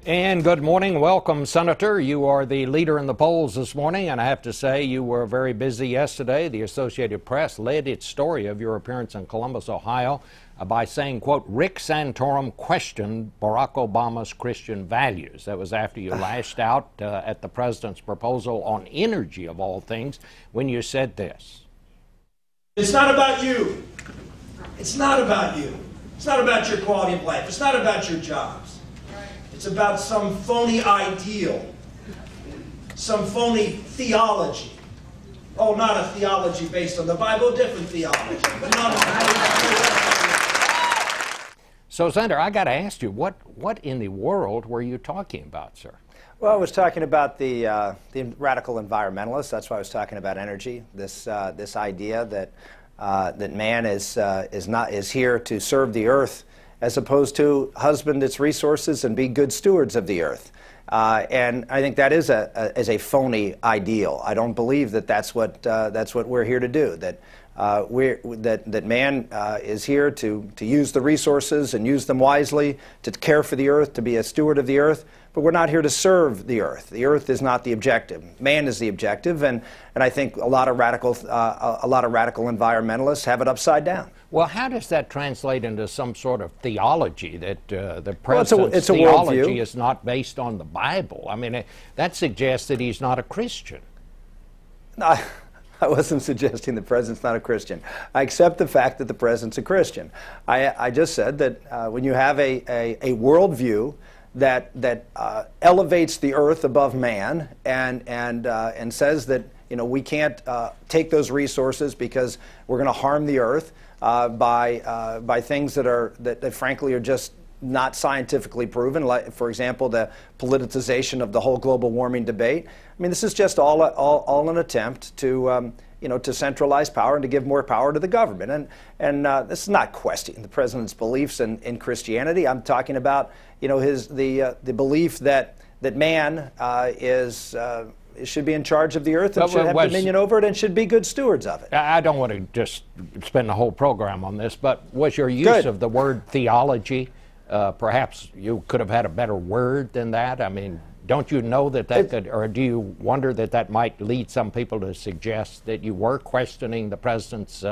And good morning. Welcome, Senator. You are the leader in the polls this morning, and I have to say you were very busy yesterday. The Associated Press led its story of your appearance in Columbus, Ohio, by saying, quote, Rick Santorum questioned Barack Obama's Christian values. That was after you lashed out at the president's proposal on energy, of all things, when you said this. It's not about you. It's not about you. It's not about your quality of life. It's not about your jobs. It's about some phony ideal, some phony theology. Oh, not a theology based on the Bible, different theology. But not So, Senator, I got to ask you, what in the world were you talking about, sir? Well, I was talking about the radical environmentalists. That's why I was talking about energy. This idea that that man is here to serve the earth, as opposed to husband its resources and be good stewards of the earth. And I think that is a phony ideal. I don't believe that that's what we're here to do. That man is here to use the resources and use them wisely, to care for the earth, to be a steward of the earth. But we're not here to serve the earth. The earth is not the objective. Man is the objective, and I think a lot of radical environmentalists have it upside down. Well, how does that translate into some sort of theology that the president's theology worldview is not based on the Bible? I mean, that suggests that he's not a Christian. No, I wasn't suggesting the president's not a Christian. I accept the fact that the president's a Christian. I just said that when you have a worldview that elevates the earth above man and says that we can't take those resources because we're going to harm the earth by things that frankly are just not scientifically proven, like, for example, the politicization of the whole global warming debate. I mean, this is just all an attempt to to centralize power and to give more power to the government. And this is not questioning the president's beliefs in Christianity. I'm talking about the belief that man should be in charge of the earth and should have dominion over it and should be good stewards of it. I don't want to just spend the whole program on this, but was your use of the word theology, perhaps you could have had a better word than that? I mean, don't you know that could, or do you wonder that might lead some people to suggest that you were questioning the president's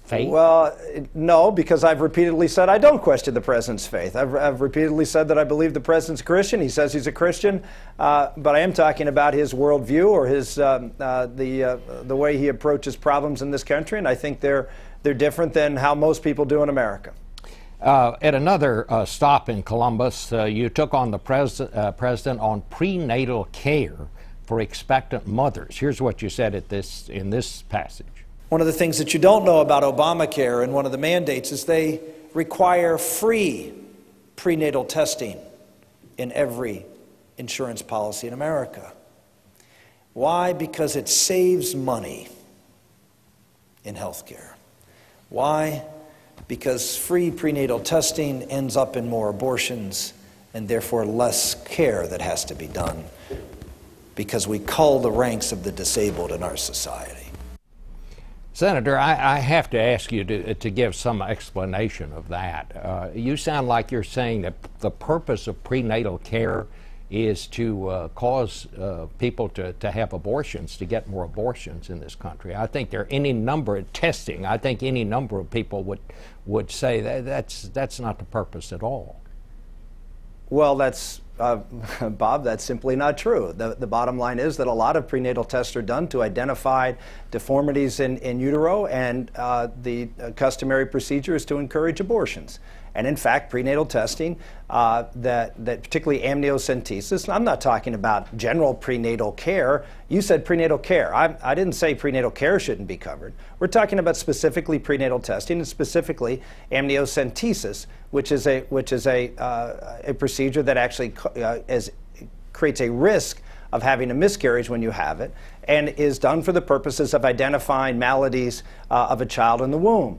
faith? Well, no, because I've repeatedly said I don't question the president's faith. I've repeatedly said that I believe the president's a Christian. He says he's a Christian, but I am talking about his worldview or his the way he approaches problems in this country, and I think they're different than how most people do in America. At another stop in Columbus, you took on the president on prenatal care for expectant mothers. Here's what you said in this passage. One of the things that you don't know about Obamacare and one of the mandates is they require free prenatal testing in every insurance policy in America. Why? Because it saves money in health care. Why? Because free prenatal testing ends up in more abortions and therefore less care that has to be done because we cull the ranks of the disabled in our society. Senator, I have to ask you to give some explanation of that. You sound like you're saying that the purpose of prenatal care is to cause people to have abortions, to get more abortions in this country. I think there are any number of testing. I think any number of people would say that's not the purpose at all. Well, that's Bob, that's simply not true. The bottom line is that a lot of prenatal tests are done to identify deformities in utero, and the customary procedure is to encourage abortions. And in fact, prenatal testing, that particularly amniocentesis, I'm not talking about general prenatal care. You said prenatal care. I didn't say prenatal care shouldn't be covered. We're talking about specifically prenatal testing and specifically amniocentesis, which is a procedure that actually creates a risk of having a miscarriage when you have it, and is done for the purposes of identifying maladies of a child in the womb.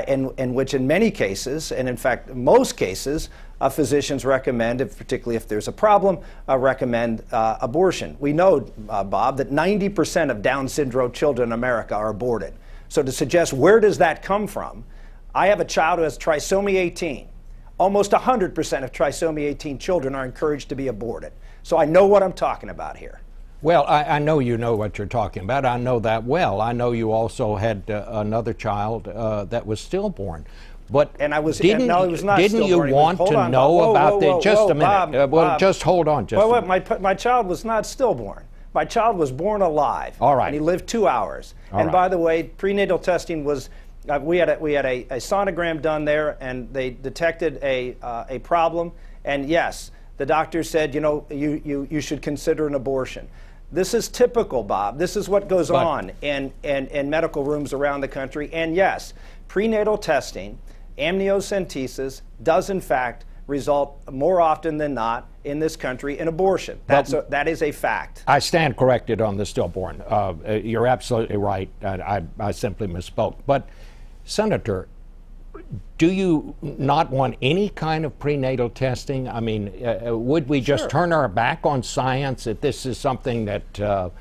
In which in many cases, and in fact most cases, physicians recommend, particularly if there's a problem, recommend abortion. We know, Bob, that 90% of Down syndrome children in America are aborted. So to suggest where does that come from, I have a child who has trisomy 18. almost 100% of trisomy 18 children are encouraged to be aborted. So I know what I'm talking about here. Well, I know you know what you're talking about. I know that well. I know you also had another child that was stillborn. But and I was, didn't, no, he was not didn't you stillborn. want to know about the, just a minute, Bob, just hold on just a minute. My child was not stillborn. My child was born alive. All right. And he lived 2 hours. All and right. by the way, prenatal testing was, we had a sonogram done there, and they detected a problem. And yes, the doctor said, you know, you should consider an abortion. This is typical, Bob. This is what goes on in medical rooms around the country. And yes, prenatal testing, amniocentesis, does in fact result more often than not in this country in abortion. That is a fact. I stand corrected on the stillborn. You're absolutely right. I simply misspoke. But, Senator, do you not want any kind of prenatal testing? I mean, would we just turn our back on science, that this is something that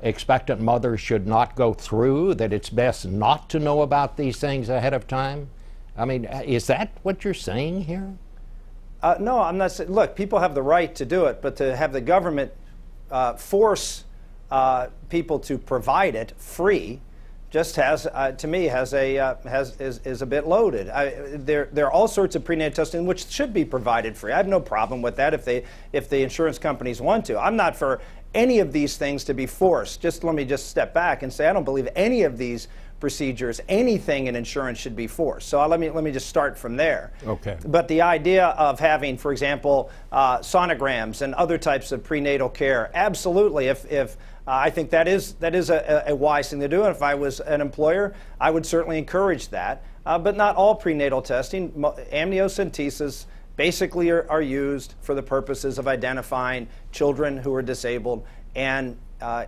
expectant mothers should not go through, that it's best not to know about these things ahead of time? I mean, is that what you're saying here? No, I'm not saying, look, people have the right to do it, but to have the government force people to provide it free just has, to me, is a bit loaded. There are all sorts of prenatal testing which should be provided free. I have no problem with that if the insurance companies want to. I'm not for any of these things to be forced. Let me step back and say I don't believe any of these procedures, anything in insurance should be forced. So let me just start from there. Okay. But the idea of having, for example, sonograms and other types of prenatal care, absolutely. If I think that is a wise thing to do, and if I was an employer, I would certainly encourage that. But not all prenatal testing. Amniocentesis basically are used for the purposes of identifying children who are disabled, and in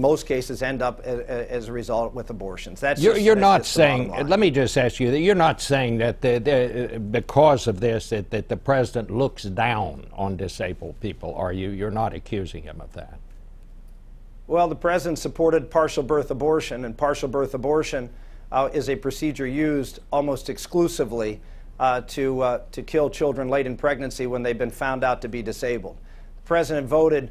most cases end up as a result with abortions. You're not saying, let me just ask you, that you're not saying that because of this that the president looks down on disabled people, are you? You're not accusing him of that. Well, the president supported partial birth abortion, and partial birth abortion is a procedure used almost exclusively to kill children late in pregnancy when they've been found out to be disabled. The president voted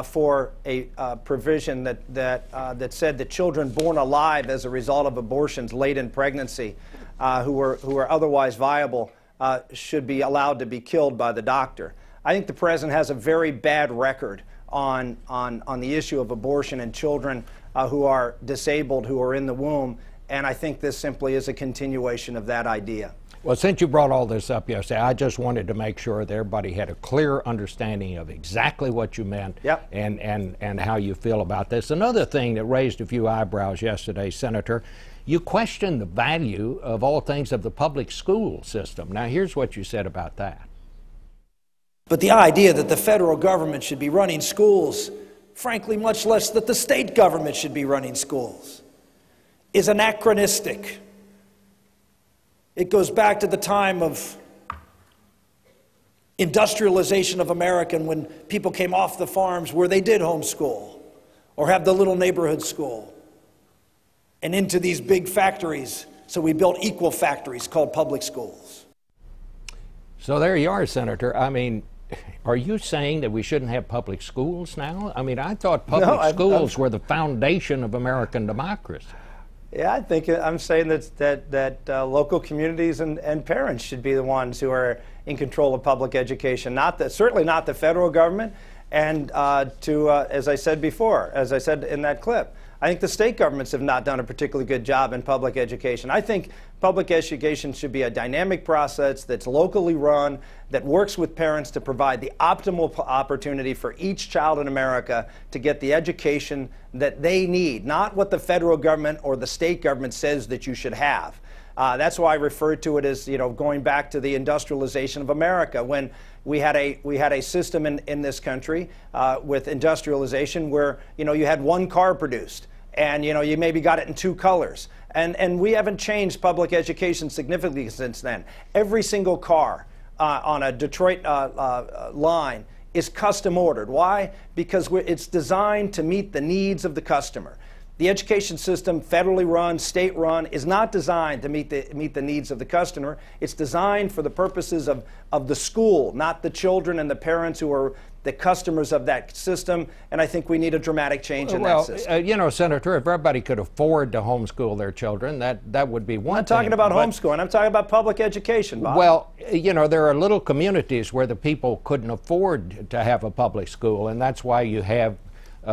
for a provision that said that children born alive as a result of abortions late in pregnancy who are otherwise viable should be allowed to be killed by the doctor. I think the president has a very bad record on the issue of abortion and children who are disabled, who are in the womb, and I think this simply is a continuation of that idea. Well, since you brought all this up yesterday, I just wanted to make sure that everybody had a clear understanding of exactly what you meant. Yep. and how you feel about this. Another thing that raised a few eyebrows yesterday, Senator, you questioned the value of all things of the public school system. Now, here's what you said about that. But the idea that the federal government should be running schools, frankly, much less that the state government should be running schools, is anachronistic. It goes back to the time of industrialization of America, when people came off the farms where they did homeschool or have the little neighborhood school, and into these big factories. So we built equal factories called public schools. So there you are, Senator. I mean, are you saying that we shouldn't have public schools now? I mean, I thought public schools were the foundation of American democracy. Yeah, I think I'm saying that local communities and parents should be the ones who are in control of public education, certainly not the federal government. And as I said before, as I said in that clip, I think the state governments have not done a particularly good job in public education. I think public education should be a dynamic process that's locally run, that works with parents to provide the optimal opportunity for each child in America to get the education that they need, not what the federal government or the state government says that you should have. That's why I refer to it as, going back to the industrialization of America, when we had a system in this country with industrialization where you had one car produced, and you maybe got it in two colors, and we haven't changed public education significantly since then. Every single car on a Detroit line is custom ordered. Why? Because it's designed to meet the needs of the customer. The education system, federally run, state run, is not designed to meet the needs of the customer. It's designed for the purposes of the school, not the children and the parents who are the customers of that system. And I think we need a dramatic change in that system. You know, Senator, if everybody could afford to homeschool their children, that would be one thing. I'm not talking about homeschooling. I'm talking about public education, Bob. Well, you know, there are little communities where the people couldn't afford to have a public school, and that's why you have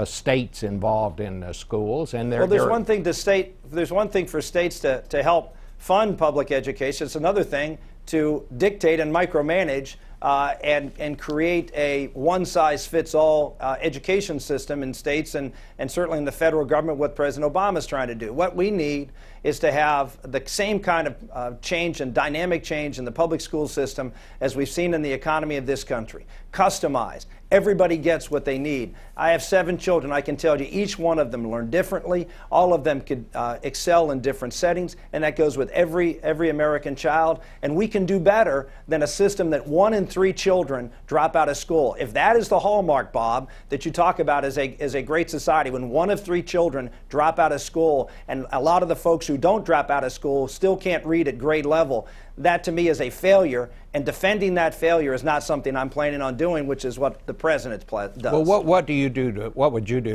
states involved in schools. And well, there's one thing for states to help fund public education. It's another thing to dictate and micromanage and create a one-size-fits-all education system in states and certainly in the federal government, what President Obama is trying to do. What we need is to have the same kind of change and dynamic change in the public school system as we've seen in the economy of this country. Customized. Everybody gets what they need. I have 7 children. I can tell you each one of them learn differently. All of them could excel in different settings, and that goes with every American child. And we can do better than a system that 1 in 3 children drop out of school. If that is the hallmark, Bob, that you talk about as a great society, when 1 of 3 children drop out of school, and a lot of the folks who don't drop out of school still can't read at grade level, that to me is a failure, and defending that failure is not something I'm planning on doing, which is what the president does. Well, what would you do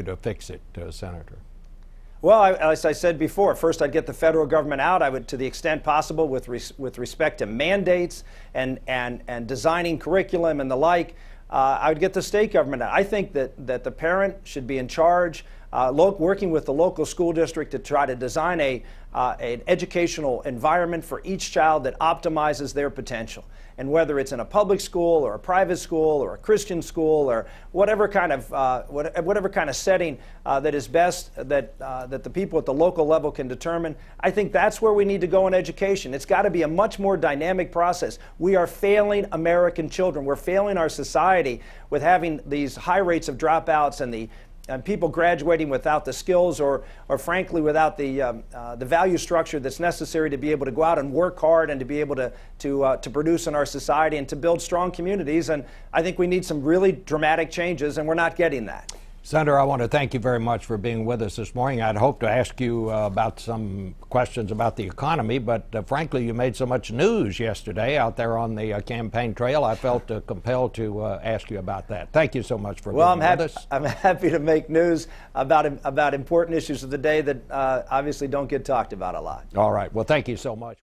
to fix it, Senator? Well, as I said before, first I'd get the federal government out. I would, to the extent possible, with respect to mandates and designing curriculum and the like, I would get the state government out. I think that the parent should be in charge, working with the local school district to try to design an educational environment for each child that optimizes their potential. And whether it's in a public school or a private school or a Christian school or whatever kind of setting that is best that the people at the local level can determine, I think that's where we need to go in education. It's got to be a much more dynamic process. We are failing American children. We're failing our society with having these high rates of dropouts and people graduating without the skills or frankly without the value structure that's necessary to be able to go out and work hard and to be able to produce in our society and to build strong communities. And I think we need some really dramatic changes, and we're not getting that. Senator, I want to thank you very much for being with us this morning. I'd hoped to ask you about some questions about the economy, but frankly, you made so much news yesterday out there on the campaign trail, I felt compelled to ask you about that. Thank you so much for being with us. I'm happy to make news about important issues of the day that obviously don't get talked about a lot. All right. Well, thank you so much.